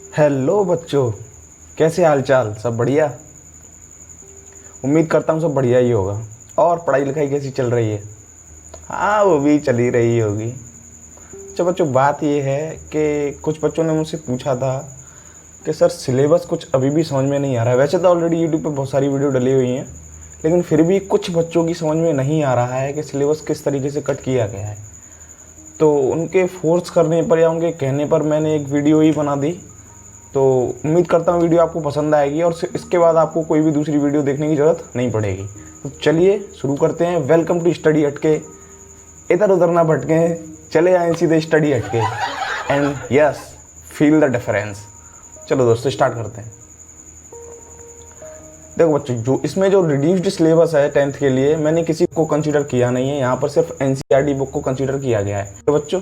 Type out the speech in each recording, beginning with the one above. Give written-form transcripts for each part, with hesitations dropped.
Hello बच्चों, कैसे हाल चाल? सब बढ़िया। उम्मीद करता हूँ सब बढ़िया ही होगा। और पढ़ाई लिखाई कैसी चल रही है? हाँ, वो भी चली रही होगी। अच्छा बच्चों, बात ये है कि कुछ बच्चों ने मुझसे पूछा था कि सर सिलेबस कुछ अभी भी समझ में नहीं आ रहा है। वैसे तो ऑलरेडी यूट्यूब पे बहुत सारी वीडियो डली हुई हैं, लेकिन फिर भी कुछ बच्चों की समझ में नहीं आ रहा है कि सिलेबस किस तरीके से कट किया गया है। तो उनके फोर्स करने पर या उनके कहने पर मैंने एक वीडियो ही बना दी। तो उम्मीद करता हूँ वीडियो आपको पसंद आएगी और इसके बाद आपको कोई भी दूसरी वीडियो देखने की ज़रूरत नहीं पड़ेगी। तो चलिए शुरू करते हैं। वेलकम टू स्टडी हटके। इधर उधर ना भटके, चले आए सीधे स्टडी हटके and yes, feel the difference. चलो दोस्तों, स्टार्ट करते हैं। देखो बच्चों, जो इसमें जो रिड्यूस्ड सिलेबस है 10th के लिए, मैंने किसी को कंसीडर किया नहीं है। यहाँ पर सिर्फ एनसीईआरटी बुक को कंसीडर किया गया है। तो बच्चों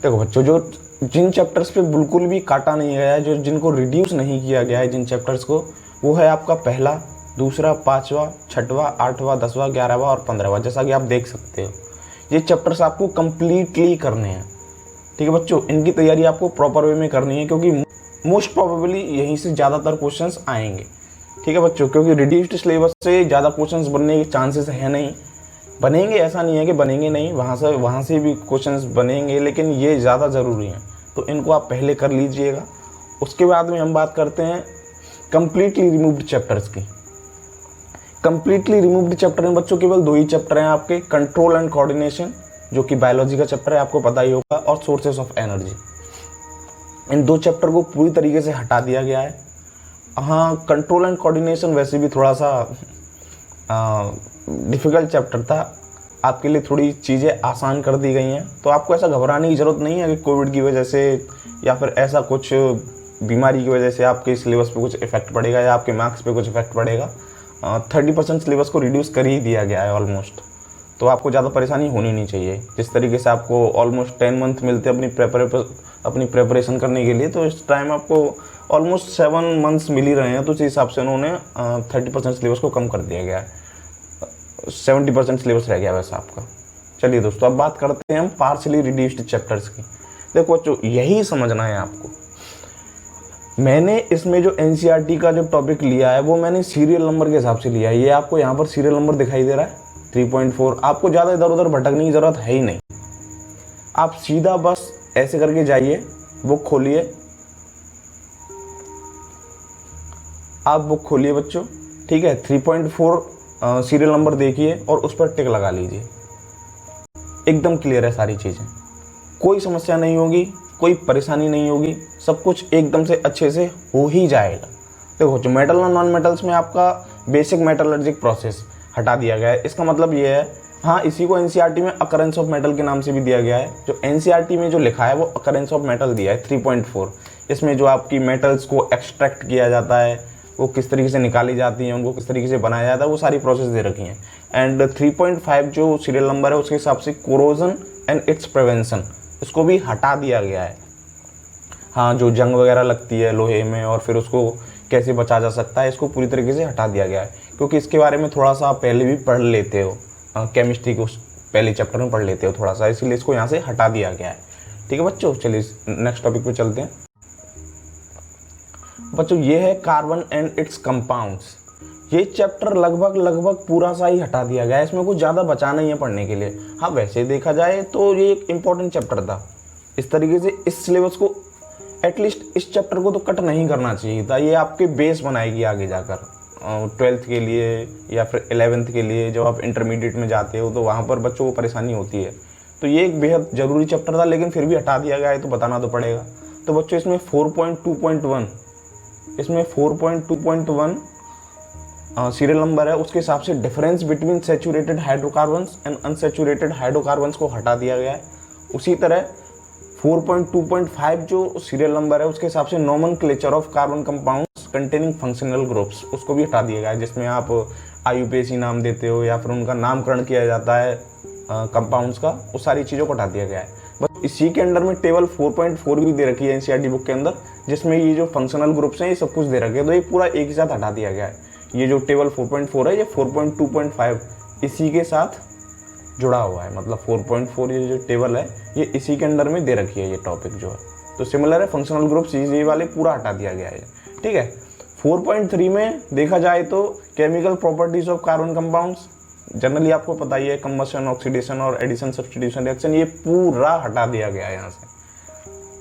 देखो बच्चों, जो जिन चैप्टर्स पे बिल्कुल भी काटा नहीं गया है, जो जिनको रिड्यूस नहीं किया गया है जिन चैप्टर्स को, वो है आपका पहला, दूसरा, पाँचवा, छठवा, आठवां, 10वां, 11वां और 15वां। जैसा कि आप देख सकते हो, ये चैप्टर्स आपको कंप्लीटली करने हैं। ठीक है बच्चों, इनकी तैयारी आपको प्रॉपर वे में करनी है, क्योंकि मोस्ट प्रोबेबली यहीं से ज़्यादातर क्वेश्चंस आएंगे। ठीक है बच्चों, क्योंकि रिड्यूस्ड सिलेबस से ज़्यादा क्वेश्चंस बनने के चांसेस है नहीं। बनेंगे, ऐसा नहीं है कि बनेंगे नहीं, वहाँ से भी क्वेश्चंस बनेंगे, लेकिन ये ज़्यादा ज़रूरी हैं, तो इनको आप पहले कर लीजिएगा। उसके बाद में हम बात करते हैं कम्प्लीटली रिमूव्ड चैप्टर्स की। कम्प्लीटली रिमूव्ड चैप्टर में बच्चों केवल 2 ही चैप्टर हैं आपके, कंट्रोल एंड कोऑर्डिनेशन, जो कि बायोलॉजी का चैप्टर है, आपको पता ही होगा, और sources of energy. In 2 chapter को पूरी तरीके से हटा दिया गया है। हाँ, कंट्रोल एंड कोऑर्डिनेशन वैसे भी थोड़ा सा डिफ़िकल्ट चैप्टर था, आपके लिए थोड़ी चीज़ें आसान कर दी गई हैं। तो आपको ऐसा घबराने की ज़रूरत नहीं है कि कोविड की वजह से या फिर ऐसा कुछ बीमारी की वजह से आपके सिलेबस पे कुछ इफेक्ट पड़ेगा या आपके मार्क्स पे कुछ इफेक्ट पड़ेगा। 30% सिलेबस को रिड्यूस कर ही दिया गया है ऑलमोस्ट, तो आपको ज़्यादा परेशानी होनी नहीं चाहिए। जिस तरीके से आपको ऑलमोस्ट 10 मंथ मिलते हैं अपनी प्रेपरेशन करने के लिए, तो इस टाइम आपको ऑलमोस्ट 7 मंथ्स मिल ही रहे हैं। तो उस हिसाब से उन्होंने 30% सिलेबस को कम कर दिया गया है। 70% सिलेबस रह गया वैसा आपका। चलिए दोस्तों, अब बात करते हैं हम पार्शली रिड्यूस्ड चैप्टर्स की। देखो बच्चों, यही समझना है आपको। मैंने इसमें जो एनसीईआरटी का जो टॉपिक लिया है, वो मैंने सीरियल नंबर के हिसाब से लिया है। ये आपको यहाँ पर सीरियल नंबर दिखाई दे रहा है 3.4। आपको ज़्यादा इधर उधर भटकने की ज़रूरत है ही नहीं। आप सीधा बस ऐसे करके जाइए, बुक खोलिए, आप बुक खोलिए बच्चों। ठीक है, 3.4 सीरियल नंबर देखिए और उस पर टिक लगा लीजिए। एकदम क्लियर है सारी चीज़ें, कोई समस्या नहीं होगी, कोई परेशानी नहीं होगी, सब कुछ एकदम से अच्छे से हो ही जाएगा। देखो, जो मेटल और नॉन मेटल्स में आपका बेसिक मेटलर्जिक प्रोसेस हटा दिया गया है, इसका मतलब ये है, हाँ, इसी को एनसीईआरटी में अकरेंस ऑफ मेटल के नाम से भी दिया गया है। जो एनसीईआरटी में जो लिखा है वो अकरेंस ऑफ मेटल दिया है 3.4। इसमें जो आपकी मेटल्स को एक्सट्रैक्ट किया जाता है, वो किस तरीके से निकाली जाती हैं, उनको किस तरीके से बनाया जाता है, वो सारी प्रोसेस दे रखी हैं। एंड 3.5 जो सीरियल नंबर है, उसके हिसाब से कोरोजन एंड इट्स प्रिवेंशन, इसको भी हटा दिया गया है। हाँ, जो जंग वगैरह लगती है लोहे में और फिर उसको कैसे बचा जा सकता है, इसको पूरी तरीके से हटा दिया गया है। क्योंकि इसके बारे में थोड़ा सा आप पहले भी पढ़ लेते हो, केमिस्ट्री को पहले चैप्टर में पढ़ लेते हो थोड़ा सा, इसीलिए इसको यहाँ से हटा दिया गया है। ठीक है बच्चों, चलिए नेक्स्ट टॉपिक पे चलते हैं। बच्चों, ये है कार्बन एंड इट्स कंपाउंड्स। ये चैप्टर लगभग पूरा सा ही हटा दिया गया है, इसमें कुछ ज़्यादा बचा नहीं है पढ़ने के लिए। हाँ, वैसे देखा जाए तो ये एक इम्पॉर्टेंट चैप्टर था। इस तरीके से इस सिलेबस को, एटलीस्ट इस चैप्टर को तो कट नहीं करना चाहिए था। ये आपके बेस बनाएगी आगे जाकर 12th के लिए या फिर 11th के लिए। जब आप इंटरमीडिएट में जाते हो तो वहाँ पर बच्चों को परेशानी होती है। तो ये एक बेहद ज़रूरी चैप्टर था, लेकिन फिर भी हटा दिया गया है, तो बताना तो पड़ेगा। तो बच्चों, इसमें 4.2.1 सीरियल नंबर है, उसके हिसाब से difference between saturated hydrocarbons and unsaturated hydrocarbons को हटा दिया गया है। उसी तरह 4.2.5 जो सीरियल नंबर है, उसके हिसाब से nomenclature of carbon compounds containing functional groups, उसको भी हटा दिया गया है। जिसमें आप आईयूपीएसी नाम देते हो या फिर उनका नामकरण किया जाता है कंपाउंड्स का, वो सारी चीज़ों को हटा दिया गया है। बस इसी के अंडर में टेबल 4.4 भी दे रखी है एनसीईआरटी बुक के अंदर, जिसमें ये जो फंक्शनल ग्रुप्स हैं ये सब कुछ दे रखे हैं। तो ये पूरा एक ही साथ हटा दिया गया है। ये जो टेबल 4.4 है, ये 4.2.5 इसी के साथ जुड़ा हुआ है। मतलब 4.4 ये जो टेबल है, ये इसी के अंडर में दे रखी है ये टॉपिक जो है। तो सिमिलर है, फंक्शनल ग्रुप्स ये वाले पूरा हटा दिया गया है, ठीक है। 4.3 में देखा जाए तो chemical properties of carbon compounds, generally आपको पता ही है, कंबशन, ऑक्सीडेशन और एडिशन सब्स्टिट्यूशन रिएक्शन, ये पूरा हटा दिया गया है यहाँ से।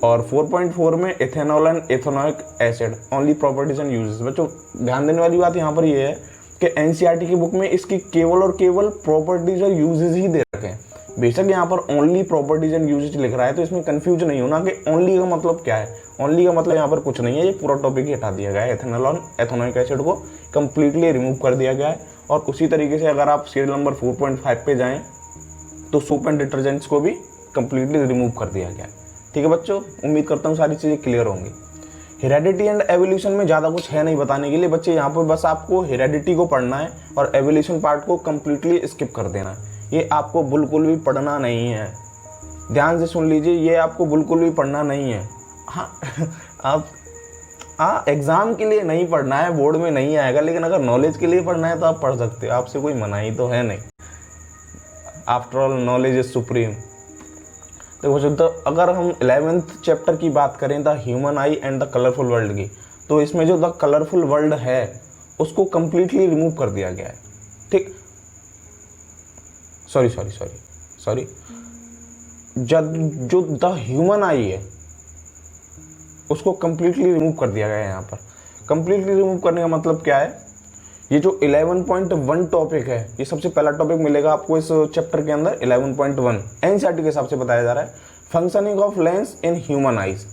और 4.4 में ethanol and ethanoic acid only properties and uses. बच्चों ध्यान देने वाली बात यहाँ पर ये है कि एनसीईआरटी की बुक में इसकी केवल और केवल प्रॉपर्टीज और यूजेस ही दे रखे हैं। बेशक यहाँ पर ओनली प्रॉपर्टीज एंड यूजेज लिख रहा है, तो इसमें कंफ्यूज नहीं होना कि ओनली का मतलब क्या है। ओनली का मतलब यहाँ पर कुछ नहीं है, ये पूरा टॉपिक ही हटा दिया गया है। इथेनॉल और इथेनोइक एसिड को कंप्लीटली रिमूव कर दिया गया है। और उसी तरीके से अगर आप सीरियल नंबर 4.5 पे जाएं तो सोप एंड डिटर्जेंट्स को भी कंप्लीटली रिमूव कर दिया गया है। ठीक है बच्चों, उम्मीद करता हूँ सारी चीज़ें क्लियर होंगी। हेरेडिटी एंड एवोल्यूशन में ज़्यादा कुछ है नहीं बताने के लिए बच्चे, यहाँ पर बस आपको हेरेडिटी को पढ़ना है और एवोल्यूशन पार्ट को कंप्लीटली स्किप कर देना है। ये आपको बिल्कुल भी पढ़ना नहीं है, ध्यान से सुन लीजिए, ये आपको बिल्कुल भी पढ़ना नहीं है। हाँ एग्ज़ाम के लिए नहीं पढ़ना है, बोर्ड में नहीं आएगा, लेकिन अगर नॉलेज के लिए पढ़ना है तो आप पढ़ सकते हो, आपसे कोई मनाही तो है नहीं। After all knowledge is supreme. देखो तो अगर हम 11th चैप्टर की बात करें, the human I and the colourful world की, तो इसमें जो द कलरफुल वर्ल्ड है उसको कंप्लीटली रिमूव कर दिया गया है। ठीक, सॉरी जो द ह्यूमन आई है उसको कंप्लीटली रिमूव कर दिया गया है। यहाँ पर कंप्लीटली रिमूव करने का मतलब क्या है, ये जो 11.1 टॉपिक है, ये सबसे पहला टॉपिक मिलेगा आपको इस चैप्टर के अंदर। 11.1 एनसीईआरटी के हिसाब से बताया जा रहा है, functioning of lens in human eyes,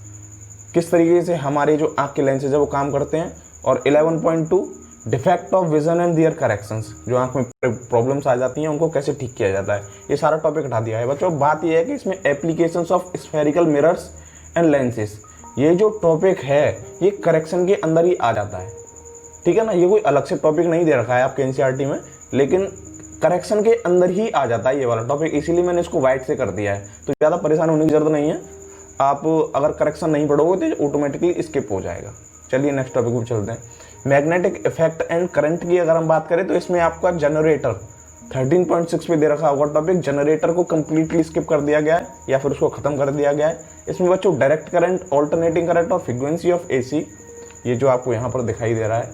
किस तरीके से हमारे जो आँख के लेंसेज है वो काम करते हैं। और 11.2 defect of vision and their corrections, जो आँख में प्रॉब्लम्स आ जाती हैं उनको कैसे ठीक किया जाता है, ये सारा टॉपिक हटा दिया है बच्चों। बात ये है कि इसमें applications of spherical mirrors and lenses, ये जो टॉपिक है ये करेक्शन के अंदर ही आ जाता है, ठीक है ना। ये कोई अलग से टॉपिक नहीं दे रखा है आपके एनसीईआरटी में, लेकिन करेक्शन के अंदर ही आ जाता है ये वाला टॉपिक, इसीलिए मैंने इसको वाइट से कर दिया है। तो ज़्यादा परेशान होने की जरूरत नहीं है, आप अगर करेक्शन नहीं पढ़ोगे तो ऑटोमेटिकली स्किप हो जाएगा। चलिए नेक्स्ट टॉपिक पर चलते हैं। मैग्नेटिक इफेक्ट एंड करंट की अगर हम बात करें तो इसमें आपका जनरेटर 13.6 पे दे रखा होगा टॉपिक, जनरेटर को कंप्लीटली स्किप कर दिया गया है या फिर उसको खत्म कर दिया गया है। इसमें बच्चों डायरेक्ट करंट, ऑल्टरनेटिंग करंट और फ्रीक्वेंसी ऑफ एसी, ये जो आपको यहाँ पर दिखाई दे रहा है,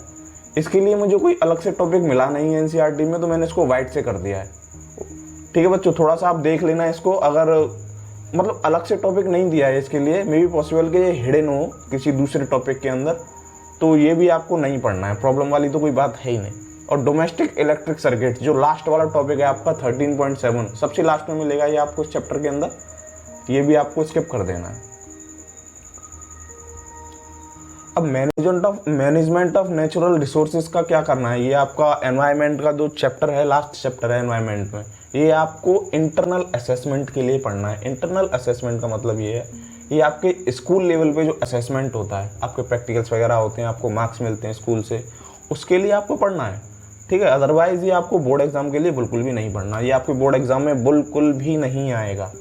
इसके लिए मुझे कोई अलग से टॉपिक मिला नहीं है एनसीईआरटी में, तो मैंने इसको वाइट से कर दिया है। ठीक है बच्चों, थोड़ा सा आप देख लेना इसको, अगर मतलब अलग से टॉपिक नहीं दिया है इसके लिए, मे बी पॉसिबल कि ये हिडन हो किसी दूसरे टॉपिक के अंदर, तो ये भी आपको नहीं पढ़ना है, प्रॉब्लम वाली तो कोई बात है ही नहीं। और डोमेस्टिक इलेक्ट्रिक सर्किट जो लास्ट वाला टॉपिक है आपका 13.7, सबसे लास्ट में मिलेगा ये आपको इस चैप्टर के अंदर, ये भी आपको स्किप कर देना है। अब मैनेजमेंट ऑफ नेचुरल रिसोर्सेज का क्या करना है, ये आपका एनवायरनमेंट का जो चैप्टर है, लास्ट चैप्टर है एनवायरनमेंट में, ये आपको इंटरनल असेसमेंट के लिए पढ़ना है। इंटरनल असेसमेंट का मतलब ये है, ये आपके स्कूल लेवल पे जो असेसमेंट होता है, आपके प्रैक्टिकल्स वगैरह होते हैं, आपको मार्क्स मिलते हैं स्कूल से, उसके लिए आपको पढ़ना है, ठीक है। अदरवाइज ये आपको बोर्ड एग्जाम के लिए बिल्कुल भी नहीं पढ़ना, ये आपके बोर्ड एग्जाम में बिल्कुल भी नहीं आएगा।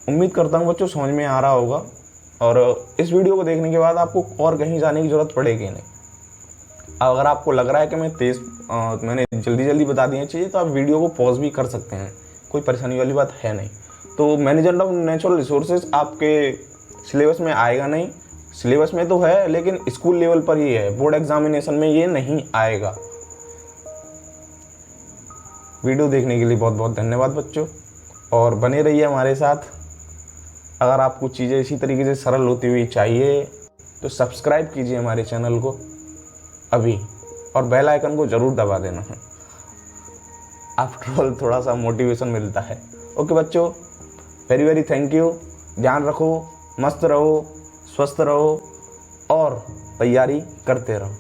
उम्मीद करता हूँ बच्चों समझ में आ रहा होगा, और इस वीडियो को देखने के बाद आपको और कहीं जाने की ज़रूरत पड़ेगी नहीं। अगर आपको लग रहा है कि मैंने जल्दी बता दी चीज़ें, तो आप वीडियो को पॉज भी कर सकते हैं, कोई परेशानी वाली बात है नहीं। तो मैनेजमेंट ऑफ नेचुरल रिसोर्सेज आपके सिलेबस में आएगा नहीं, सिलेबस में तो है लेकिन स्कूल लेवल पर ही है, बोर्ड एग्जामिनेशन में ये नहीं आएगा। वीडियो देखने के लिए बहुत बहुत धन्यवाद बच्चों, और बने रहिए हमारे साथ। अगर आपको चीज़ें इसी तरीके से सरल होती हुई चाहिए तो सब्सक्राइब कीजिए हमारे चैनल को अभी, और बेल आइकन को ज़रूर दबा देना है, आफ्टर ऑल थोड़ा सा मोटिवेशन मिलता है। ओके बच्चों, वेरी थैंक यू। ध्यान रखो, मस्त रहो, स्वस्थ रहो और तैयारी करते रहो।